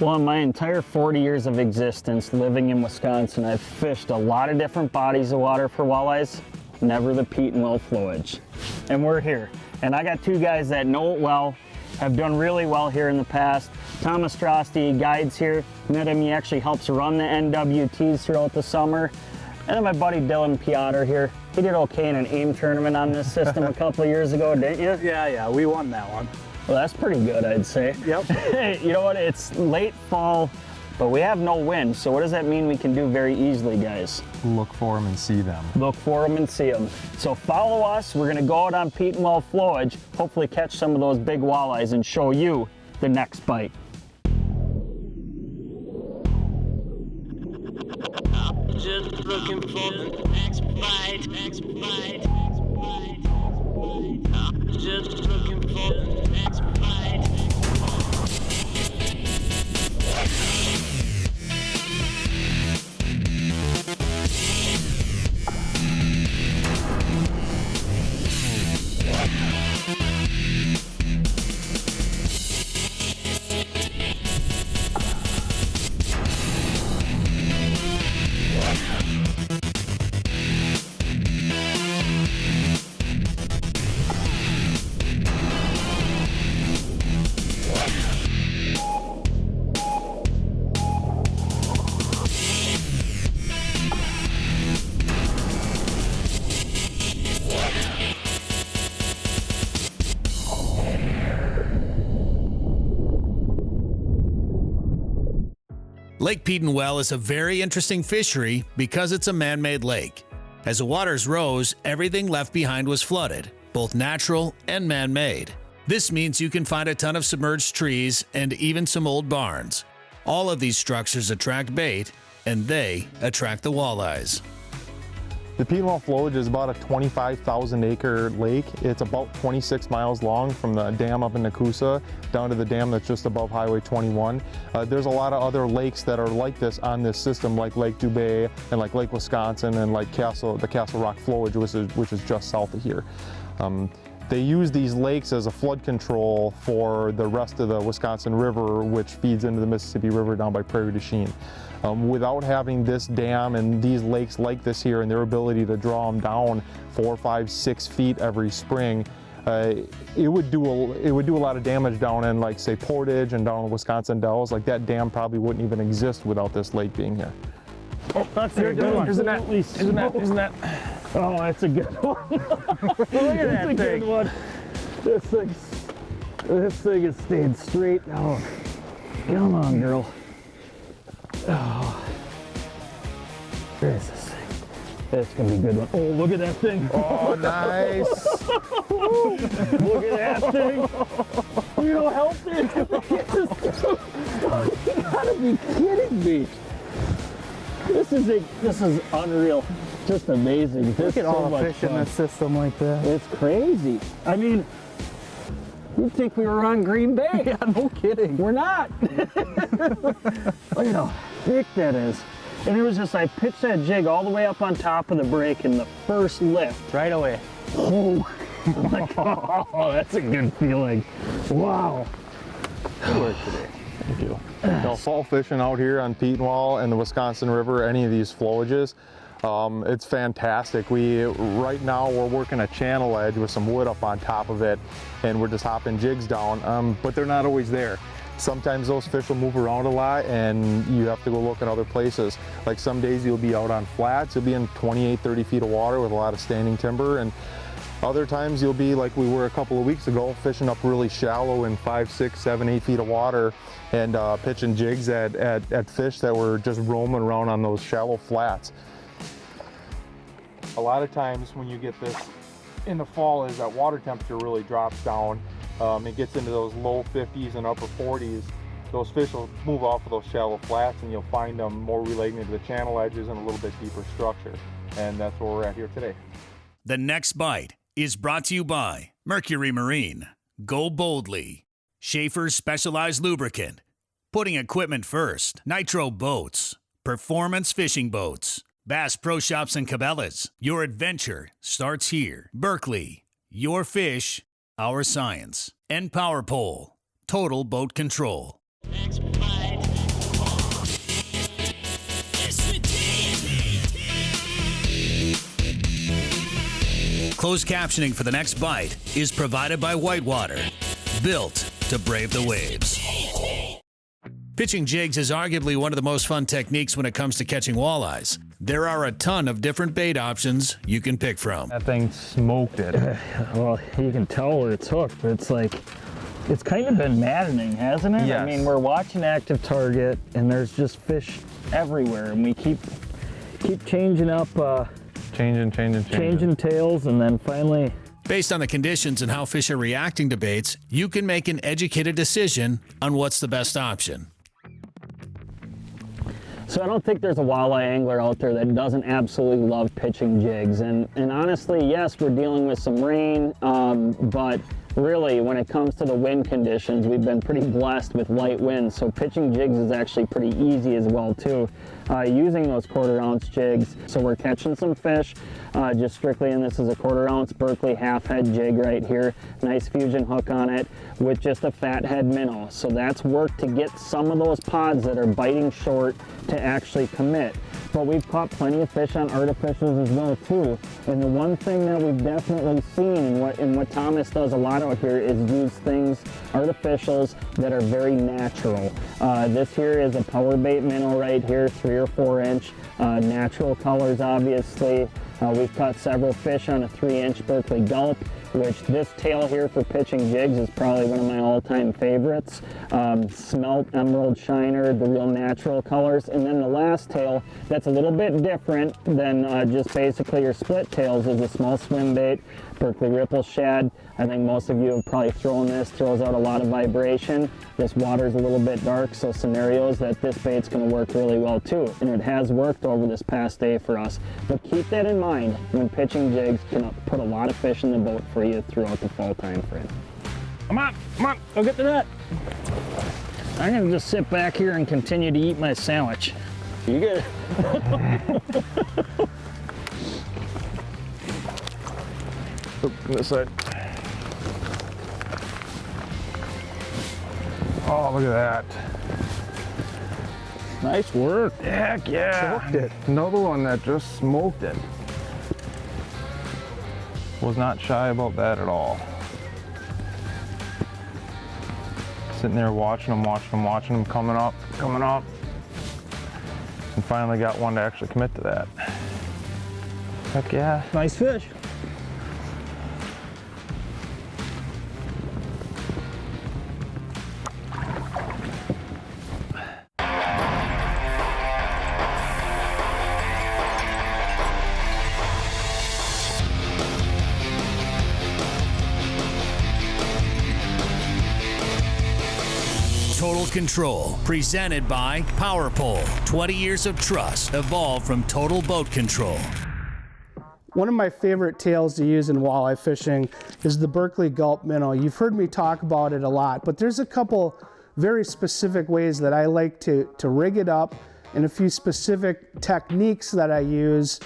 Well, in my entire 40 years of existence living in Wisconsin, I've fished a lot of different bodies of water for walleyes, never the Petenwell flowage. And we're here. And I got two guys that know it well, have done really well here in the past. Thomas Droste guides here. Met him, he actually helps run the NWTs throughout the summer. And then my buddy Dylan Peotter here. He did okay in an AIM tournament on this system a couple of years ago, didn't you? Yeah, we won that one. Well, that's pretty good, I'd say. Yep. You know what, it's late fall, but we have no wind, so what does that mean we can do very easily, guys? Look for them and see them. Look for them and see them. So follow us, we're gonna go out on Petenwell flowage, hopefully catch some of those big walleyes and show you the next bite. Just looking for the next bite, next bite, just looking for the next bite. Lake Petenwell is a very interesting fishery because it's a man-made lake. As the waters rose, everything left behind was flooded, both natural and man-made. This means you can find a ton of submerged trees and even some old barns. All of these structures attract bait, and they attract the walleyes. The Petenwell flowage is about a 25,000 acre lake. It's about 26 miles long from the dam up in Nakusa down to the dam that's just above Highway 21. There's a lot of other lakes that are like this on this system, like Lake Dubé and like Lake Wisconsin and like the Castle Rock flowage, which is just south of here. They use these lakes as a flood control for the rest of the Wisconsin River, which feeds into the Mississippi River down by Prairie du Chien. Without having this dam and these lakes like this here and their ability to draw them down 4, 5, 6 feet every spring, it would do a lot of damage down in, like, say, Portage and down in Wisconsin Dells. Like, that dam probably wouldn't even exist without this lake being here. Oh, that's a good one. Isn't that? Oh, that's a good one. Look at that thing. Good one. This thing has stayed straight down. Come on, girl. Oh, there's this thing. That's gonna be a good one. Oh, look at that thing. Oh, nice. Look at that thing. You don't help it. You gotta be kidding me. This is unreal. Just amazing. Look at all the fish in this system like that. It's crazy. I mean, you'd think we were on Green Bay. Yeah, no kidding. We're not. Look at how thick that is. And it was just, I pitched that jig all the way up on top of the break in the first lift. Right away. Oh, I'm like, oh, that's a good feeling. Wow. Good work today. Thank you. Fall fishing out here on Petenwell and the Wisconsin River, any of these flowages, it's fantastic. Right now we're working a channel edge with some wood up on top of it, and we're just hopping jigs down, but they're not always there. Sometimes those fish will move around a lot and you have to go look in other places. Like some days you'll be out on flats, you'll be in 28, 30 feet of water with a lot of standing timber, and other times you'll be like we were a couple of weeks ago, fishing up really shallow in 5, 6, 7, 8 feet of water and pitching jigs at fish that were just roaming around on those shallow flats. A lot of times when you get this in the fall is that water temperature really drops down. It gets into those low 50s and upper 40s. Those fish will move off of those shallow flats and you'll find them more relating to the channel edges and a little bit deeper structure. And that's where we're at here today. The next bite is brought to you by Mercury Marine, Go Boldly, Schaefer's Specialized Lubricant, Putting Equipment First, Nitro Boats, Performance Fishing Boats, Bass Pro Shops and Cabela's. Your adventure starts here. Berkeley, your fish, our science. And Power Pole, Total Boat Control. Next bite. Closed captioning for the next bite is provided by Whitewater, built to brave the waves. Pitching jigs is arguably one of the most fun techniques when it comes to catching walleyes. There are a ton of different bait options you can pick from. That thing smoked it. Well, you can tell where it's hooked, but it's like, it's kind of been maddening, hasn't it? Yes. I mean, we're watching Active Target, and there's just fish everywhere, and we keep changing up, changing tails, and then finally. Based on the conditions and how fish are reacting to baits, you can make an educated decision on what's the best option. So I don't think there's a walleye angler out there that doesn't absolutely love pitching jigs. And honestly, yes, we're dealing with some rain, but really when it comes to the wind conditions, we've been pretty blessed with light winds. So pitching jigs is actually pretty easy as well too, using those 1/4 ounce jigs. So we're catching some fish just strictly, and this is a 1/4 ounce Berkley half head jig right here. Nice fusion hook on it with just a fat head minnow. So that's work to get some of those pods that are biting short to actually commit. But we've caught plenty of fish on artificials as well too. And the one thing that we've definitely seen and what Thomas does a lot out here is use things, artificials that are very natural. This here is a power bait minnow right here, 3 or 4 inch, natural colors obviously. We've caught several fish on a 3-inch Berkley Gulp, which this tail here for pitching jigs is probably one of my all-time favorites. Smelt, emerald shiner, the real natural colors. And then the last tail that's a little bit different than just basically your split tails is a small swim bait, Berkley Ripple Shad. I think most of you have probably thrown this, throws out a lot of vibration. This water's a little bit dark, so scenarios that this bait's gonna work really well too. And it has worked over this past day for us. But keep that in mind when pitching jigs can put a lot of fish in the boat for you throughout the fall time frame. Come on, go get the net. I'm gonna just sit back here and continue to eat my sandwich. You good? This side. Oh, look at that. Nice work. Heck yeah. Smoked it. Another one that just smoked it. Was not shy about that at all. Sitting there watching them coming up. And finally got one to actually commit to that. Heck yeah. Nice fish. Total Control, presented by Power Pole. 20 years of trust evolved from Total Boat Control. One of my favorite tails to use in walleye fishing is the Berkley Gulp minnow. You've heard me talk about it a lot, but there's a couple very specific ways that I like to rig it up and a few specific techniques that I use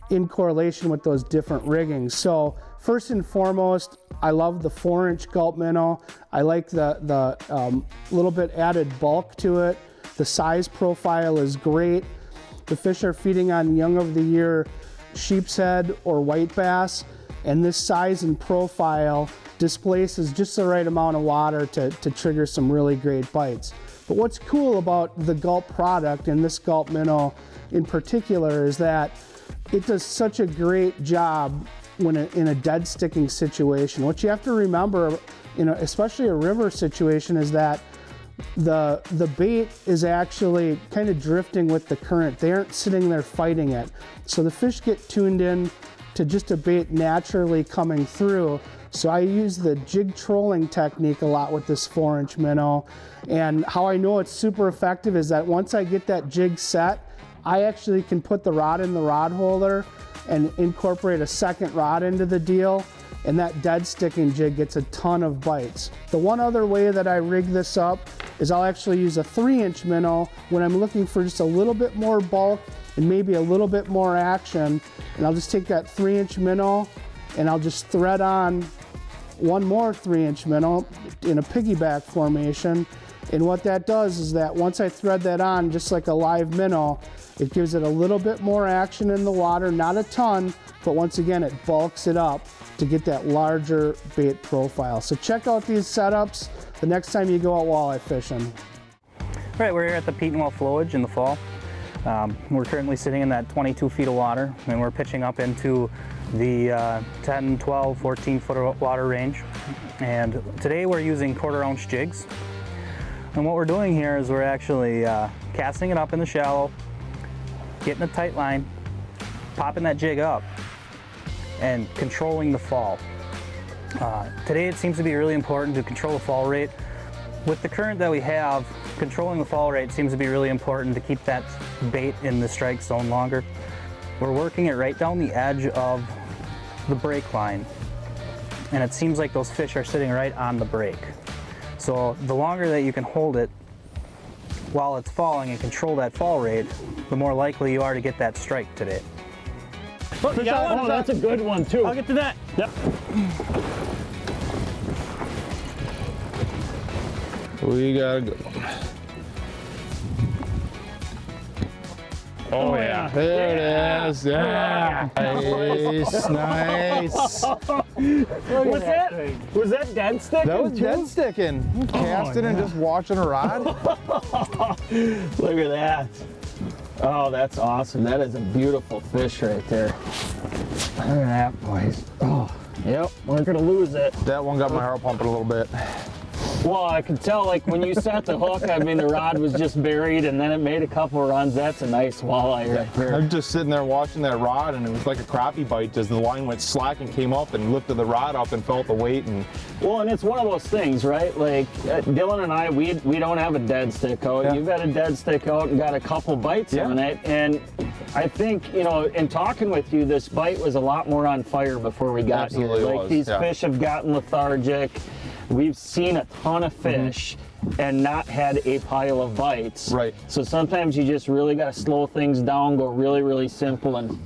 in correlation with those different riggings. So first and foremost, I love the 4-inch Gulp minnow. I like the little bit added bulk to it. The size profile is great. The fish are feeding on young of the year sheep's head or white bass, and this size and profile displaces just the right amount of water to trigger some really great bites. But what's cool about the Gulp product, and this Gulp minnow in particular, is that it does such a great job when in a dead sticking situation. What you have to remember, especially a river situation, is that the bait is actually kind of drifting with the current. They aren't sitting there fighting it. So the fish get tuned in to just a bait naturally coming through. So I use the jig trolling technique a lot with this 4-inch minnow. And how I know it's super effective is that once I get that jig set, I actually can put the rod in the rod holder and incorporate a second rod into the deal, and that dead sticking jig gets a ton of bites. The one other way that I rig this up is I'll actually use a 3-inch minnow when I'm looking for just a little bit more bulk and maybe a little bit more action, and I'll just take that 3-inch minnow and I'll just thread on one more 3-inch minnow in a piggyback formation, And what that does is that once I thread that on, just like a live minnow, it gives it a little bit more action in the water, not a ton, but once again, it bulks it up to get that larger bait profile. So check out these setups the next time you go out walleye fishing. All right, we're here at the Petenwell flowage in the fall. We're currently sitting in that 22 feet of water, and we're pitching up into the 10, 12, 14 foot of water range. And today we're using 1/4 ounce jigs. And what we're doing here is we're actually casting it up in the shallow, getting a tight line, popping that jig up, and controlling the fall. Today it seems to be really important to control the fall rate. With the current that we have, controlling the fall rate seems to be really important to keep that bait in the strike zone longer. We're working it right down the edge of the break line, and it seems like those fish are sitting right on the break. So the longer that you can hold it while it's falling and control that fall rate, the more likely you are to get that strike today. Oh, that's a good one too. I'll get to that. Yep. We gotta go. Oh yeah, there it is. Yeah, nice, nice. Was that dead stick? That was dead sticking. Casting and just watching a rod. Look at that. Oh, that's awesome. That is a beautiful fish right there. Look at that, boys. Oh, yep, we're gonna lose it. That one got my heart pumping a little bit. Well, I could tell, like, when you set the hook, I mean, the rod was just buried, and then it made a couple of runs. That's a nice walleye right there. I'm just sitting there watching that rod, and it was like a crappie bite as the line went slack and came up and lifted the rod up and felt the weight. And well, and it's one of those things, right? Like, Dylan and I, we don't have a dead stick out. Yeah. You've got a dead stick out and got a couple bites on it. And I think, you know, in talking with you, this bite was a lot more on fire before we got Absolutely here. Like, was, these yeah. fish have gotten lethargic. We've seen a ton of fish and not had a pile of bites. Right. So sometimes you just really got to slow things down, go really, really simple, and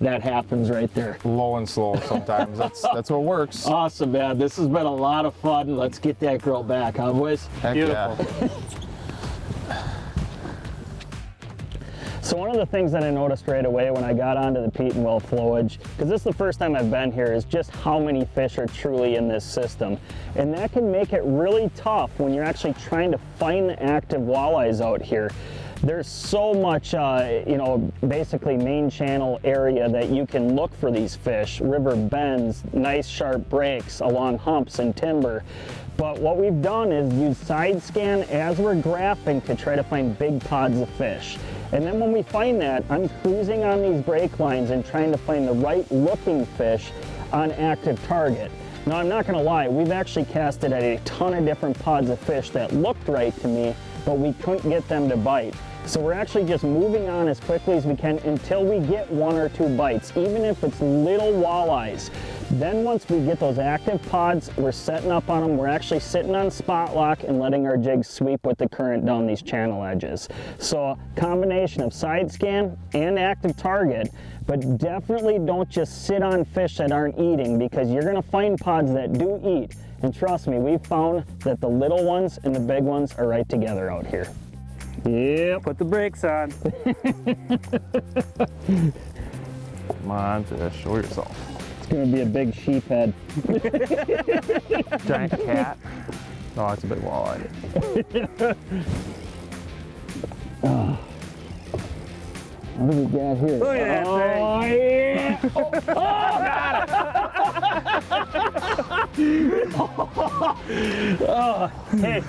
that happens right there. low and slow sometimes. That's what works. Awesome, man. This has been a lot of fun. Let's get that girl back, huh, boys? Heck Beautiful. yeah. So one of the things that I noticed right away when I got onto the Petenwell flowage, because this is the first time I've been here, is just how many fish are truly in this system. And that can make it really tough when you're actually trying to find the active walleyes out here. There's so much, you know, basically main channel area that you can look for these fish. River bends, nice sharp breaks along humps and timber. But what we've done is use side scan as we're graphing to try to find big pods of fish. And then when we find that, I'm cruising on these break lines and trying to find the right looking fish on active target. Now, I'm not gonna lie, we've actually casted at a ton of different pods of fish that looked right to me, but we couldn't get them to bite. So we're actually just moving on as quickly as we can until we get 1 or 2 bites, even if it's little walleyes. Then once we get those active pods, we're setting up on them. We're actually sitting on spot lock and letting our jigs sweep with the current down these channel edges. So a combination of side scan and active target, but definitely don't just sit on fish that aren't eating, because you're gonna find pods that do eat. And trust me, we've found that the little ones and the big ones are right together out here. Yep. Put the brakes on. Come on, fish, show yourself. It's gonna be a big sheep head. Giant cat. Oh, it's a big walleye. What do we got here? Look at that Oh, yeah! Oh, hey,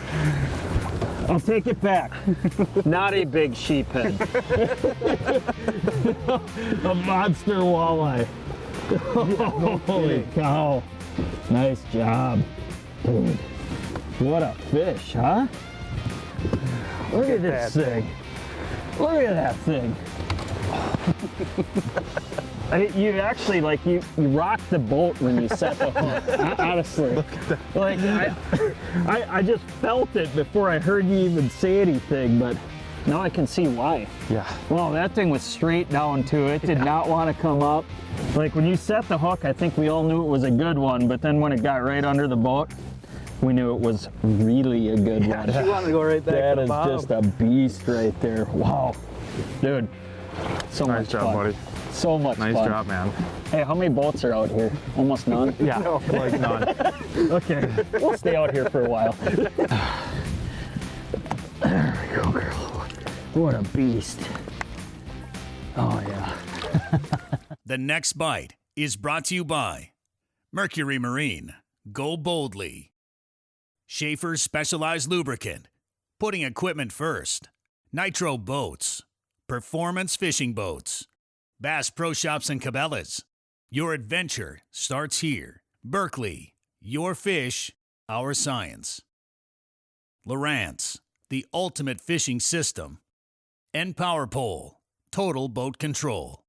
I'll take it back. Not a big sheep head. A monster walleye. Holy cow. Nice job. Dude, what a fish, huh? Look at this thing. Look at that thing. You actually, like, you rocked the boat when you set the hook. Honestly, like, I just felt it before I heard you even say anything, but now I can see why. Yeah. Well, that thing was straight down too. It did not want to come up. Like, when you set the hook, I think we all knew it was a good one, but then when it got right under the boat, We knew it was really a good one. She wanted to go right back That to the is bottom. just a beast right there. Wow. Dude, so Nice much job, fun. buddy. So much Nice fun. job, man. Hey, how many boats are out here? Almost none? Yeah, like none. Okay, we'll stay out here for a while. There we go, girl. What a beast. Oh, yeah. The next bite is brought to you by Mercury Marine. Go boldly. Schaefer's Specialized Lubricant. Putting equipment first. Nitro Boats. Performance Fishing Boats. Bass Pro Shops and Cabela's. Your adventure starts here. Berkeley. Your fish, our science. Lowrance. The ultimate fishing system. And Power Pole. Total boat control.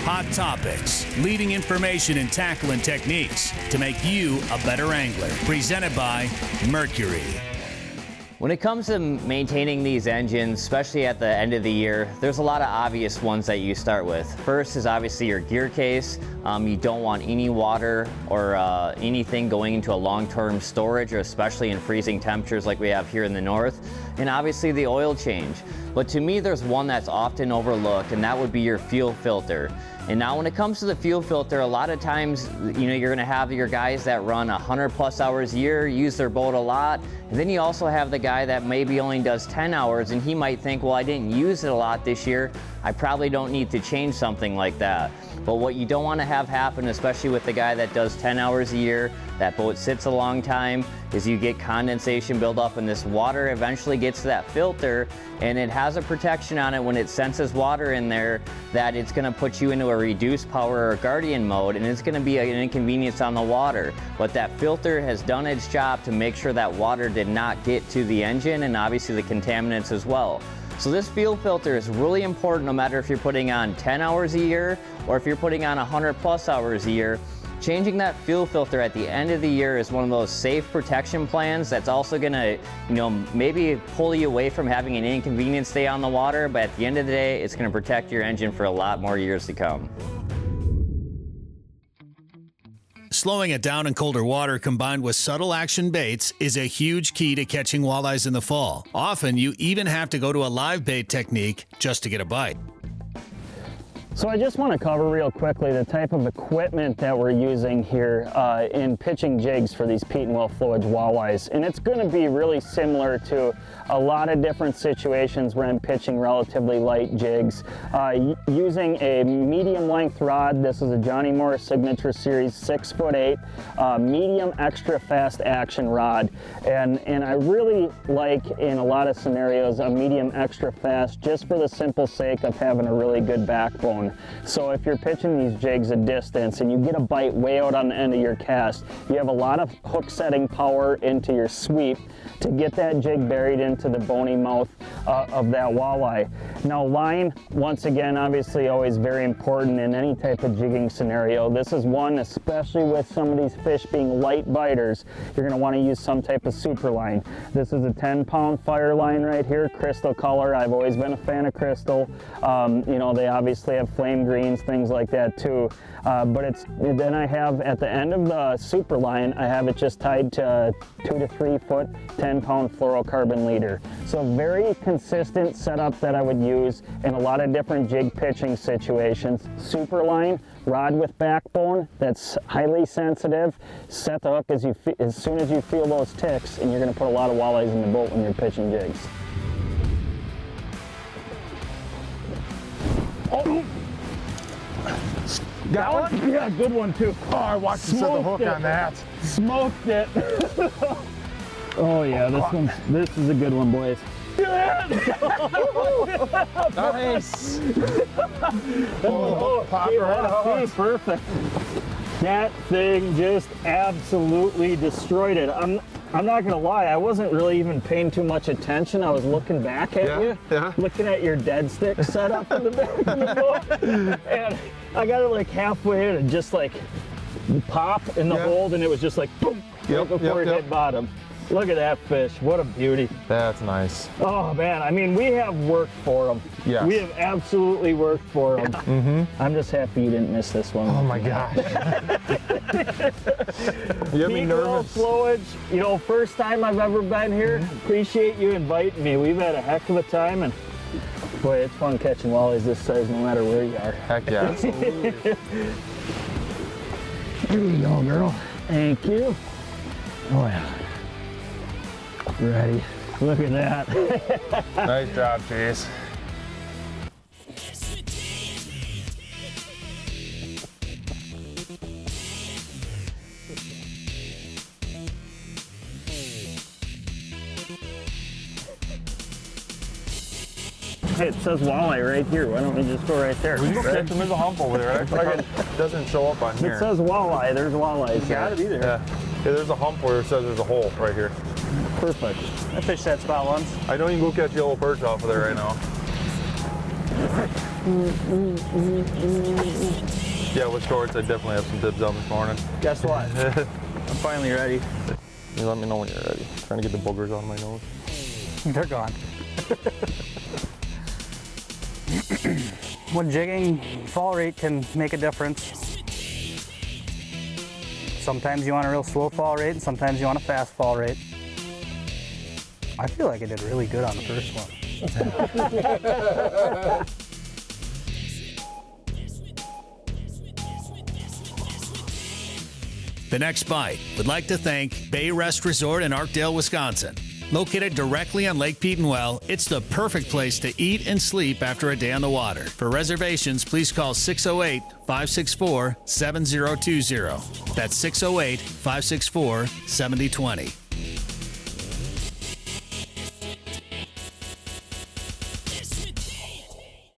Hot topics, leading information and tackling techniques to make you a better angler. Presented by Mercury. When it comes to maintaining these engines, especially at the end of the year, there's a lot of obvious ones that you start with. First is obviously your gear case. You don't want any water or anything going into a long-term storage, or especially in freezing temperatures like we have here in the north. And obviously the oil change. But to me, there's one that's often overlooked, and that would be your fuel filter. And now when it comes to the fuel filter, a lot of times, you know, you're gonna have your guys that run 100+ hours a year, use their boat a lot. And then you also have the guy that maybe only does 10 hours, and he might think, well, I didn't use it a lot this year. I probably don't need to change something like that. But what you don't want to have happen, especially with the guy that does 10 hours a year, that boat sits a long time, is you get condensation buildup, and this water eventually gets to that filter, and it has a protection on it when it senses water in there that it's going to put you into a reduced power or guardian mode, and it's going to be an inconvenience on the water. But that filter has done its job to make sure that water did not get to the engine, and obviously the contaminants as well. So this fuel filter is really important no matter if you're putting on 10 hours a year or if you're putting on 100+ hours a year. Changing that fuel filter at the end of the year is one of those safe protection plans that's also gonna, you know, maybe pull you away from having an inconvenience day on the water, but at the end of the day, it's gonna protect your engine for a lot more years to come. Slowing it down in colder water combined with subtle action baits is a huge key to catching walleyes in the fall. Often, you even have to go to a live bait technique just to get a bite. So I just want to cover real quickly the type of equipment that we're using here in pitching jigs for these Petenwell flowage walleyes. And it's going to be really similar to a lot of different situations where I'm pitching relatively light jigs. Using a medium length rod, this is a Johnny Morris Signature Series 6'8", medium extra fast action rod. And I really like, in a lot of scenarios, a medium extra fast just for the simple sake of having a really good backbone. So if you're pitching these jigs a distance and you get a bite way out on the end of your cast, you have a lot of hook setting power into your sweep to get that jig buried into the bony mouth of that walleye. Now line, once again, obviously always very important in any type of jigging scenario. This is one, especially with some of these fish being light biters, you're going to want to use some type of super line. This is a 10-pound fire line right here, crystal color. I've always been a fan of crystal. You know, they obviously have flame greens, things like that too. But then I have at the end of the super line, I have it just tied to 2 to 3 foot, 10-pound fluorocarbon leader. So very consistent setup that I would use in a lot of different jig pitching situations. Super line, rod with backbone that's highly sensitive. Set the hook as soon as you feel those ticks, and you're going to put a lot of walleyes in the boat when you're pitching jigs. Oh. Got one? Yeah, good one too. Oh, I watched you set the hook on that. Smoked it. Oh yeah, this is a good one, boys. Nice. Pop her out. Perfect. That thing just absolutely destroyed it. I'm not gonna lie, I wasn't really even paying too much attention. I was looking back at you, looking at your dead stick setup in the back of the boat, and I got it like halfway in and just like pop in the hold, and it was just like boom, right before it hit bottom. Look at that fish. What a beauty. That's nice. Oh man, I mean, we have worked for them. Yes. We have absolutely worked for them. Mm-hmm. I'm just happy you didn't miss this one. Oh my gosh. You have me nervous. Flowage, you know, first time I've ever been here. Appreciate you inviting me. We've had a heck of a time, and boy, it's fun catching walleyes this size no matter where you are. Heck yeah. Absolutely. Here you go, girl. Thank you. Oh yeah. Ready. Look at that. Nice job, Chase. Hey, it says walleye right here. Why don't we just go right there? We can go catch them. There's a hump over there. It doesn't show up on here. It says walleye. There's walleyes. Gotta be there. Yeah, there's a hump where it says there's a hole right here. Perfect. I fished that spot once. I know you can go catch yellow perch off of there right now. Yeah, with shorts, I definitely have some dibs on this morning. Guess what? I'm finally ready. You let me know when you're ready. Trying to get the boogers out of my nose. They're gone. When jigging, fall rate can make a difference. Sometimes you want a real slow fall rate, and sometimes you want a fast fall rate. I feel like I did really good on the first one. The Next Bite would like to thank Bay Rest Resort in Arkdale, Wisconsin. Located directly on Lake Petenwell, it's the perfect place to eat and sleep after a day on the water. For reservations, please call 608-564-7020. That's 608-564-7020.